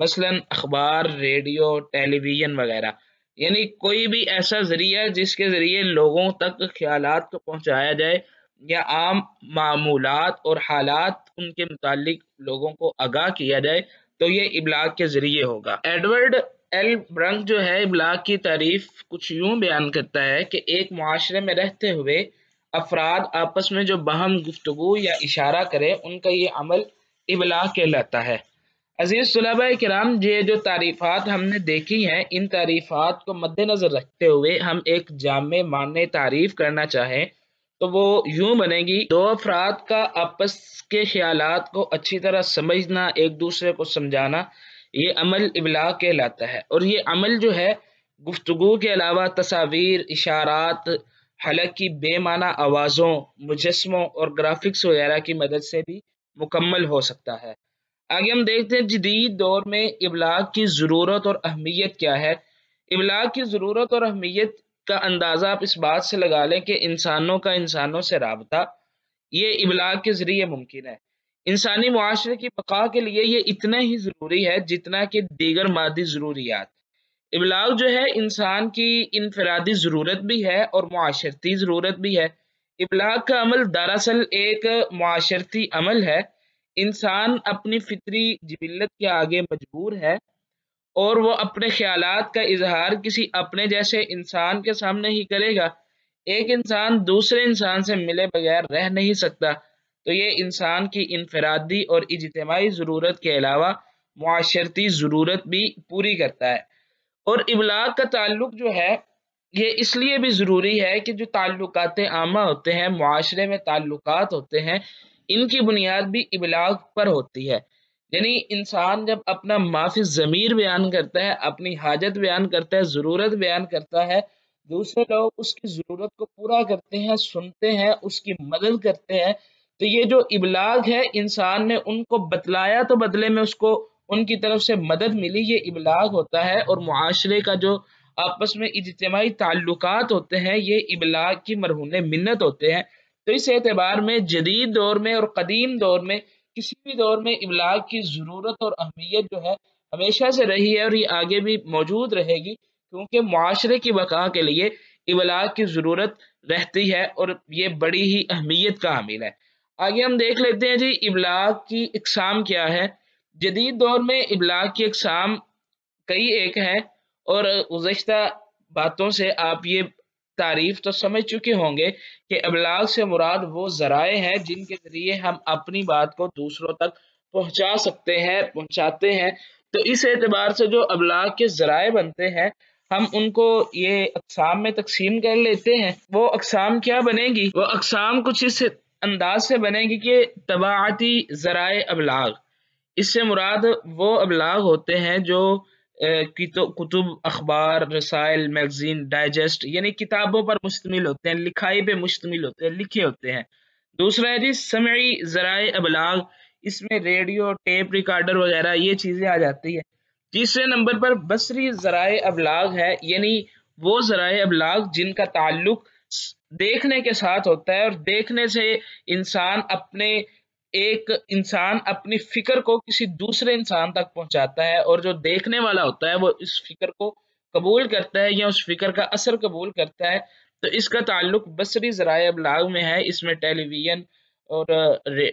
مثلاً اخبار، ریڈیو، ٹیلی ویژن وغیرہ، یعنی کوئی بھی ایسا ذریعہ جس کے ذریعے لوگوں تک خیالات کو پہنچایا جائے یا عام معمولات اور حالات ان کے متعلق لوگوں کو آگاہ کیا جائے، تو یہ ابلاغ کے ذریعے ہوگا۔ ایڈورڈ ایل برنک جو ہے ابلاغ کی تعریف کچھ یوں بیان کرتا ہے کہ ایک معاشرے میں رہتے ہوئے افراد آپس میں جو باہم گفتگو یا اشارہ کرے ان کا یہ عمل ابلاغ کہلاتا ہے۔ عزیز طلباء کرام، یہ جو تعریفات ہم نے دیکھی ہیں، ان تعریفات کو مد نظر رکھتے ہوئے ہم ایک جامع معنی تعریف کرنا چاہیں تو وہ یوں بنے گی: دو افراد کا آپس کے خیالات کو اچھی طرح سمجھنا، ایک دوسرے کو سمجھانا، یہ عمل ابلاغ کہلاتا ہے۔ اور یہ عمل جو ہے گفتگو کے علاوہ تصاویر، اشارات، حلق کی بے معنی آوازوں، مجسموں اور گرافکس وغیرہ کی مدد سے بھی مکمل ہو سکتا ہے۔ آگے ہم دیکھتے ہیں جدید دور میں ابلاغ کی ضرورت اور اہمیت کیا ہے۔ ابلاغ کی ضرورت اور اہمیت کا اندازہ آپ اس بات سے لگا لیں کہ انسانوں کا انسانوں سے رابطہ یہ ابلاغ کے ذریعے ممکن ہے۔ انسانی معاشرے کی بقا کے لیے یہ اتنا ہی ضروری ہے جتنا کہ دیگر مادی ضروریات۔ ابلاغ جو ہے انسان کی انفرادی ضرورت بھی ہے اور معاشرتی ضرورت بھی ہے۔ ابلاغ کا عمل دراصل ایک معاشرتی عمل ہے۔ انسان اپنی فطری جبلت کے آگے مجبور ہے اور وہ اپنے خیالات کا اظہار کسی اپنے جیسے انسان کے سامنے ہی کرے گا۔ ایک انسان دوسرے انسان سے ملے بغیر رہ نہیں سکتا، تو یہ انسان کی انفرادی اور اجتماعی ضرورت کے علاوہ معاشرتی ضرورت بھی پوری کرتا ہے۔ اور ابلاغ کا تعلق جو ہے یہ اس لیے بھی ضروری ہے کہ جو تعلقات عامہ ہوتے ہیں، معاشرے میں تعلقات ہوتے ہیں، ان کی بنیاد بھی ابلاغ پر ہوتی ہے۔ یعنی انسان جب اپنا معافی ضمیر بیان کرتا ہے، اپنی حاجت بیان کرتا ہے، ضرورت بیان کرتا ہے، دوسرے لوگ اس کی ضرورت کو پورا کرتے ہیں، سنتے ہیں، اس کی مدد کرتے ہیں، تو یہ جو ابلاغ ہے انسان نے ان کو بتلایا تو بدلے میں اس کو ان کی طرف سے مدد ملی، یہ ابلاغ ہوتا ہے۔ اور معاشرے کا جو آپس میں اجتماعی تعلقات ہوتے ہیں یہ ابلاغ کی مرہون منت ہوتے ہیں۔ تو اس اعتبار میں جدید دور میں اور قدیم دور میں کسی بھی دور میں ابلاغ کی ضرورت اور اہمیت جو ہے ہمیشہ سے رہی ہے اور یہ آگے بھی موجود رہے گی، کیونکہ معاشرے کی بقا کے لیے ابلاغ کی ضرورت رہتی ہے اور یہ بڑی ہی اہمیت کا حامل ہے۔ آگے ہم دیکھ لیتے ہیں جی ابلاغ کی اقسام کیا ہے۔ جدید دور میں ابلاغ کی اقسام کئی ایک ہیں اور گزشتہ باتوں سے آپ یہ تعریف تو سمجھ چکے ہوں گے کہ ابلاغ سے مراد وہ ذرائع ہیں جن کے ذریعے ہم اپنی بات کو دوسروں تک پہنچا سکتے ہیں، پہنچاتے ہیں۔ تو اس اعتبار سے جو ابلاغ کے ذرائع بنتے ہیں ہم ان کو یہ اقسام میں تقسیم کر لیتے ہیں۔ وہ اقسام کیا بنے گی؟ وہ اقسام کچھ اس انداز سے بنے گی کہ طباعتی ذرائع ابلاغ، اس سے مراد وہ ابلاغ ہوتے ہیں جو کتب، اخبار، رسائل، میگزین، ڈائجسٹ یعنی کتابوں پر مشتمل ہوتے ہیں، لکھائی پہ مشتمل ہوتے ہیں، لکھے ہوتے ہیں۔ دوسرا ہے جی سمعی ذرائع ابلاغ، اس میں ریڈیو، ٹیپ ریکارڈر وغیرہ یہ چیزیں آ جاتی ہیں۔ تیسرے نمبر پر بصری ذرائع ابلاغ ہے، یعنی وہ ذرائع ابلاغ جن کا تعلق دیکھنے کے ساتھ ہوتا ہے اور دیکھنے سے ایک انسان اپنی فکر کو کسی دوسرے انسان تک پہنچاتا ہے اور جو دیکھنے والا ہوتا ہے وہ اس فکر کو قبول کرتا ہے یا اس فکر کا اثر قبول کرتا ہے، تو اس کا تعلق بصری ذرائع ابلاغ میں ہے۔ اس میں ٹیلی ویژن اور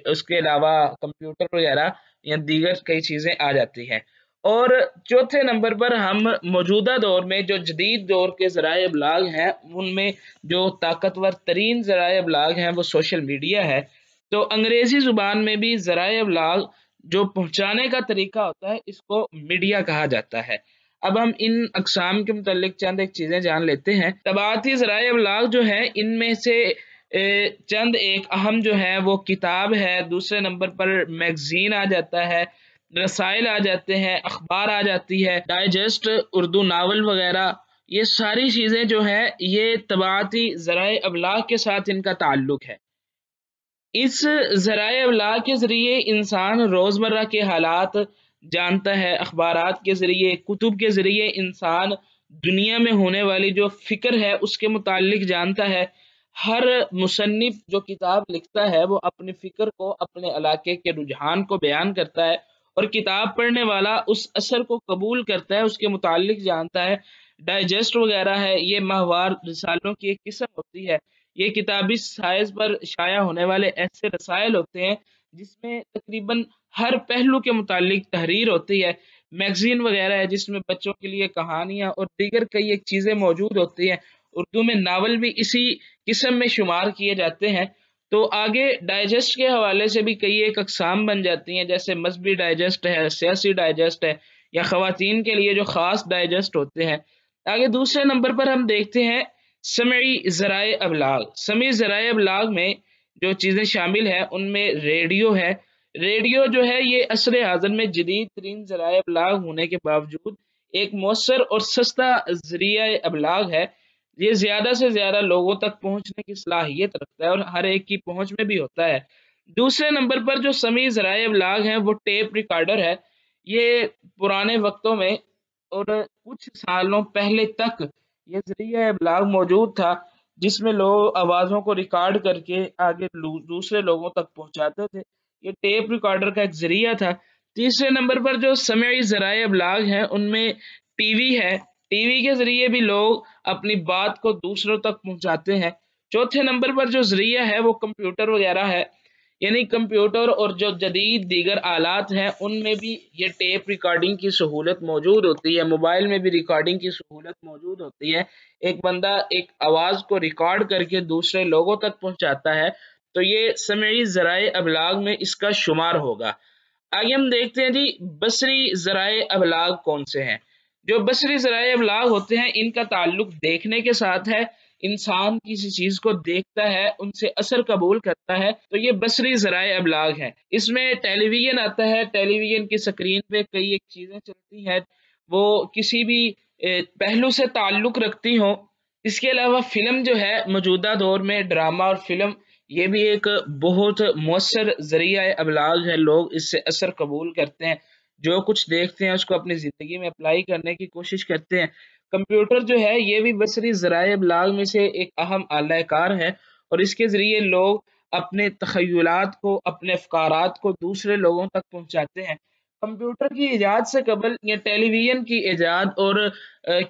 اس کے علاوہ کمپیوٹر وغیرہ یا دیگر کئی چیزیں آ جاتی ہیں۔ اور چوتھے نمبر پر ہم موجودہ دور میں جو جدید دور کے ذرائع ابلاغ ہیں ان میں جو طاقتور ترین ذرائع ابلاغ ہیں وہ سوشل میڈیا ہے۔ تو انگریزی زبان میں بھی ذرائع ابلاغ جو پہنچانے کا طریقہ ہوتا ہے اس کو میڈیا کہا جاتا ہے۔ اب ہم ان اقسام کے متعلق چند ایک چیزیں جان لیتے ہیں۔ طباعتی ذرائع ابلاغ جو ہے ان میں سے چند ایک اہم جو ہے وہ کتاب ہے، دوسرے نمبر پر میگزین آ جاتا ہے، رسائل آ جاتے ہیں، اخبار آ جاتی ہے، ڈائجسٹ، اردو ناول وغیرہ، یہ ساری چیزیں جو ہے یہ طباعتی ذرائع ابلاغ کے ساتھ ان کا تعلق ہے۔ اس ذرائع ابلاغ کے ذریعے انسان روزمرہ کے حالات جانتا ہے، اخبارات کے ذریعے، کتب کے ذریعے انسان دنیا میں ہونے والی جو فکر ہے اس کے متعلق جانتا ہے۔ ہر مصنف جو کتاب لکھتا ہے وہ اپنی فکر کو، اپنے علاقے کے رجحان کو بیان کرتا ہے اور کتاب پڑھنے والا اس اثر کو قبول کرتا ہے، اس کے متعلق جانتا ہے۔ ڈائجسٹ وغیرہ ہے، یہ ماہوار رسالوں کی ایک قسم ہوتی ہے۔ یہ کتابی سائز پر شائع ہونے والے ایسے رسائل ہوتے ہیں جس میں تقریباً ہر پہلو کے متعلق تحریر ہوتی ہے۔ میگزین وغیرہ ہے جس میں بچوں کے لیے کہانیاں اور دیگر کئی ایک چیزیں موجود ہوتی ہیں۔ اردو میں ناول بھی اسی قسم میں شمار کیے جاتے ہیں۔ تو آگے ڈائجسٹ کے حوالے سے بھی کئی ایک اقسام بن جاتی ہیں، جیسے مذہبی ڈائجسٹ ہے، سیاسی ڈائجسٹ ہے، یا خواتین کے لیے جو خاص ڈائجسٹ ہوتے ہیں۔ آگے دوسرے نمبر پر ہم دیکھتے ہیں سمعی ذرائع ابلاغ۔ سمعی ذرائع ابلاغ میں جو چیزیں شامل ہیں ان میں ریڈیو ہے۔ ریڈیو جو ہے یہ عصر حاضر میں جدید ترین ذرائع ابلاغ ہونے کے باوجود ایک مؤثر اور سستا ذریعہ ابلاغ ہے۔ یہ زیادہ سے زیادہ لوگوں تک پہنچنے کی صلاحیت رکھتا ہے اور ہر ایک کی پہنچ میں بھی ہوتا ہے۔ دوسرے نمبر پر جو سمعی ذرائع ابلاغ ہیں وہ ٹیپ ریکارڈر ہے۔ یہ پرانے وقتوں میں اور کچھ سالوں پہلے تک یہ ذریعہ ابلاغ موجود تھا، جس میں لوگ آوازوں کو ریکارڈ کر کے آگے دوسرے لوگوں تک پہنچاتے تھے۔ یہ ٹیپ ریکارڈر کا ایک ذریعہ تھا۔ تیسرے نمبر پر جو سمعی ذرائع ابلاغ ہیں ان میں ٹی وی ہے۔ ٹی وی کے ذریعے بھی لوگ اپنی بات کو دوسروں تک پہنچاتے ہیں۔ چوتھے نمبر پر جو ذریعہ ہے وہ کمپیوٹر وغیرہ ہے، یعنی کمپیوٹر اور جو جدید دیگر آلات ہیں ان میں بھی یہ ٹیپ ریکارڈنگ کی سہولت موجود ہوتی ہے۔ موبائل میں بھی ریکارڈنگ کی سہولت موجود ہوتی ہے۔ ایک بندہ ایک آواز کو ریکارڈ کر کے دوسرے لوگوں تک پہنچاتا ہے، تو یہ سمعی ذرائع ابلاغ میں اس کا شمار ہوگا۔ آگے ہم دیکھتے ہیں جی بصری ذرائع ابلاغ کون سے ہیں۔ جو بصری ذرائع ابلاغ ہوتے ہیں ان کا تعلق دیکھنے کے ساتھ ہے۔ انسان کسی چیز کو دیکھتا ہے، ان سے اثر قبول کرتا ہے، تو یہ بصری ذرائع ابلاغ ہے۔ اس میں ٹیلی ویژن آتا ہے، ٹیلی ویژن کی سکرین پہ کئی ایک چیزیں چلتی ہیں، وہ کسی بھی پہلو سے تعلق رکھتی ہوں۔ اس کے علاوہ فلم جو ہے موجودہ دور میں ڈرامہ اور فلم یہ بھی ایک بہت مؤثر ذریعہ ابلاغ ہے۔ لوگ اس سے اثر قبول کرتے ہیں، جو کچھ دیکھتے ہیں اس کو اپنی زندگی میں اپلائی کرنے کی کوشش کرتے ہیں۔ کمپیوٹر جو ہے یہ بھی بصری ذرائع ابلاغ میں سے ایک اہم آلہ کار ہے، اور اس کے ذریعے لوگ اپنے تخیلات کو، اپنے افکارات کو دوسرے لوگوں تک پہنچاتے ہیں۔ کمپیوٹر کی ایجاد سے قبل یا ٹیلی ویژن کی ایجاد اور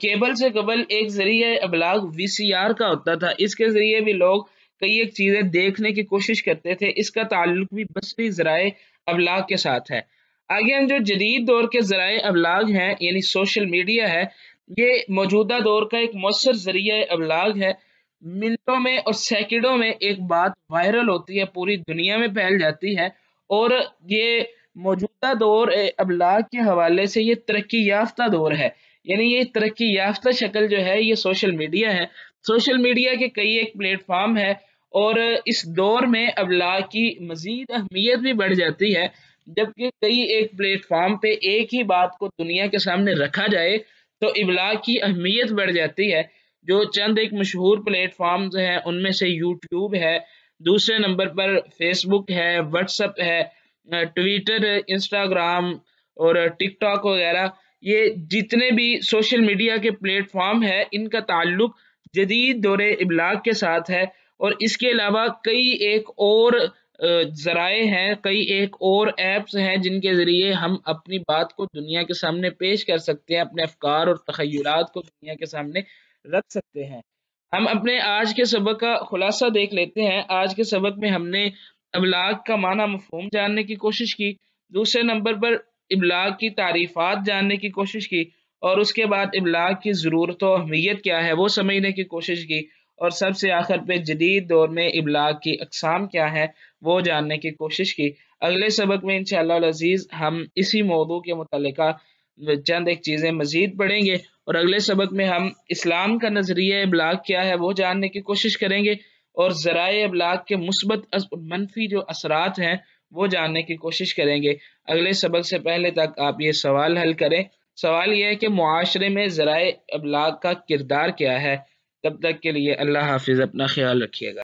کیبل سے قبل ایک ذریعہ ابلاغ وی سی آر کا ہوتا تھا۔ اس کے ذریعے بھی لوگ کئی ایک چیزیں دیکھنے کی کوشش کرتے تھے۔ اس کا تعلق بھی بصری ذرائع ابلاغ کے ساتھ ہے۔ آگے ہم جو جدید دور کے ذرائع ابلاغ ہیں یعنی سوشل میڈیا ہے، یہ موجودہ دور کا ایک مؤثر ذریعہ ابلاغ ہے۔ منٹوں میں اور سیکنڈوں میں ایک بات وائرل ہوتی ہے، پوری دنیا میں پھیل جاتی ہے، اور یہ موجودہ دور ابلاغ کے حوالے سے یہ ترقی یافتہ دور ہے، یعنی یہ ترقی یافتہ شکل جو ہے یہ سوشل میڈیا ہے۔ سوشل میڈیا کے کئی ایک پلیٹ فارم ہے، اور اس دور میں ابلاغ کی مزید اہمیت بھی بڑھ جاتی ہے، جبکہ کئی ایک پلیٹ فارم پہ ایک ہی بات کو دنیا کے سامنے رکھا جائے تو ابلاغ کی اہمیت بڑھ جاتی ہے۔ جو چند ایک مشہور پلیٹ فارمز ہیں ان میں سے یوٹیوب ہے، دوسرے نمبر پر فیس بک ہے، واٹس ایپ ہے، ٹویٹر، انسٹاگرام اور ٹک ٹاک وغیرہ، یہ جتنے بھی سوشل میڈیا کے پلیٹ فارم ہے ان کا تعلق جدید دور ابلاغ کے ساتھ ہے۔ اور اس کے علاوہ کئی ایک اور ذرائع ہیں، کئی ایک اور ایپس ہیں جن کے ذریعے ہم اپنی بات کو دنیا کے سامنے پیش کر سکتے ہیں، اپنے افکار اور تخیلات کو دنیا کے سامنے رکھ سکتے ہیں۔ ہم اپنے آج کے سبق کا خلاصہ دیکھ لیتے ہیں۔ آج کے سبق میں ہم نے ابلاغ کا معنی مفہوم جاننے کی کوشش کی، دوسرے نمبر پر ابلاغ کی تعریفات جاننے کی کوشش کی، اور اس کے بعد ابلاغ کی ضرورت و اہمیت کیا ہے وہ سمجھنے کی کوشش کی، اور سب سے آخر پہ جدید دور میں ابلاغ کی اقسام کیا ہے وہ جاننے کی کوشش کی۔ اگلے سبق میں انشاءاللہ العزیز ہم اسی موضوع کے متعلقہ چند ایک چیزیں مزید پڑھیں گے، اور اگلے سبق میں ہم اسلام کا نظریہ ابلاغ کیا ہے وہ جاننے کی کوشش کریں گے، اور ذرائع ابلاغ کے مثبت منفی جو اثرات ہیں وہ جاننے کی کوشش کریں گے۔ اگلے سبق سے پہلے تک آپ یہ سوال حل کریں۔ سوال یہ ہے کہ معاشرے میں ذرائع ابلاغ کا کردار کیا ہے؟ تب تک کے لیے اللہ حافظ، اپنا خیال رکھیے گا۔